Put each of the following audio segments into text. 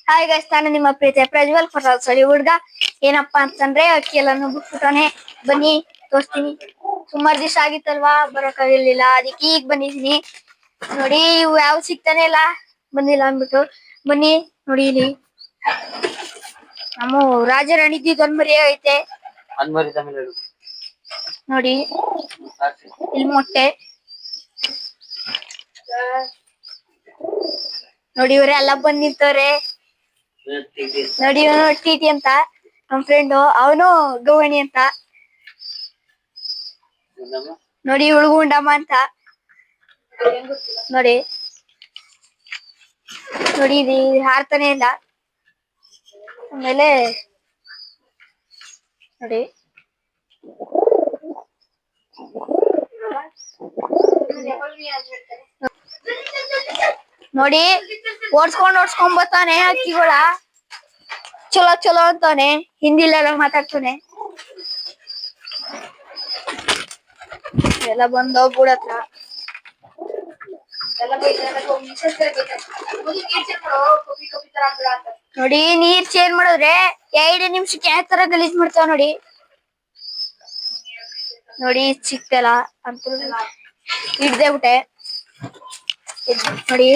Hi guys, ನಾನು ನಿಮ್ಮ ಪ್ರೀತಿಯ ಪ್ರಜ್ವಲ್ ಸರಿ ಹುಡ್ಗ. ಏನಪ್ಪಾ ಅಂತಂದ್ರೆ ಅಕ್ಕಿ ಎಲ್ಲಾನು ಬಿಟ್ಬಿಟ್ಟವನೆ. ಬನ್ನಿ ತೋರಿಸ್ತೀನಿ. ಸುಮಾರು ದಿವಸ ಆಗಿತ್ತಲ್ವಾ, ಬರೋಕ್ಕಾಗಿರ್ಲಿಲ್ಲ. ಅದಕ್ಕೆ ಈಗ ಬಂದಿದೀನಿ. ನೋಡಿ, ಇವು ಯಾವ ಸಿಗ್ತಾನೆ ಇಲ್ಲ, ಬಂದಿಲ್ಲ ಅಂದ್ಬಿಟ್ಟು. ಬನ್ನಿ ನೋಡಿ, ಇಲ್ಲಿ ನಮ್ಮ ರಾಜರಾಣಿದ್ದು ಇದೊಂದ್ ಮರಿ ಐತೆ ನೋಡಿ. ಇಲ್ಲಿ ಮೊಟ್ಟೆ ನೋಡಿ. ಇವರೆಲ್ಲ ಬಂದ್ ನಿಂತವ್ರೆ ನೋಡಿ. ಇವನು ಟಿಟಿ ಅಂತ, ನಮ್ ಫ್ರೆಂಡು. ಅವನು ಗೌವಣಿ ಅಂತ ನೋಡಿ. ಇವಳು ಗುಂಡಮ್ಮ ಅಂತ ನೋಡಿ. ನೋಡಿ, ಇದು ಹಾರ್ತಾನೆ ಇಲ್ಲ. ಆಮೇಲೆ ನೋಡಿ, ನೋಡಿ ಓಡ್ಸ್ಕೊಂಡ್ ಬರ್ತಾನೆ ಅಕ್ಕಿಗಳ. ಚಲೋ ಚಲೋ ಅಂತಾನೆ, ಹಿಂದಿಲೆಲ್ಲ ಮಾತಾಡ್ತಾನೆ. ಎಲ್ಲ ಬಂದವ್ ಗೂಡ ಹತ್ರ. ನೋಡಿ, ನೀರ್ ಚೇಂಜ್ ಮಾಡಿದ್ರೆ 2 ನಿಮಿಷಕ್ಕೆ ಯಾವ ತರ ಗಲೀಜ್ ಮಾಡ್ತಾವ ನೋಡಿ. ನೋಡಿ, ಸಿಕ್ತಲ್ಲ ಅಂತ ಹಿಡ್ದೆ ಬಿಟ್ಟೆ ನೋಡಿ.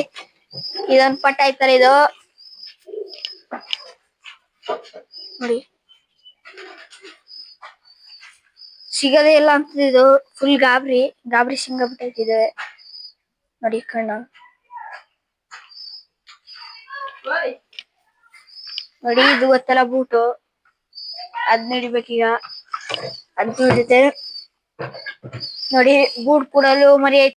ಇದೊಂದ್ ಪಟ್ಟ ಐತಲ್ಲ, ಇದು ನೋಡಿ. ಸಿಗದೇ ಇಲ್ಲ ಅಂತ ಇದು. ಫುಲ್ ಗಾಬರಿ ಸಿಂಗ ಬಿಟ್ಟೈತಿದೆ ನೋಡಿ. ಕಣ್ಣು ನೋಡಿ. ಇದು ಗೊತ್ತಲ್ಲ ಬೂಟು, ಅದ್ನ ಹಿಡಿಬೇಕೀಗ. ಅದ್ ಹಿಡಿತೆ ನೋಡಿ. ಬೂಟ್ ಕೊಡಲು ಮರಿ ಐತಿ.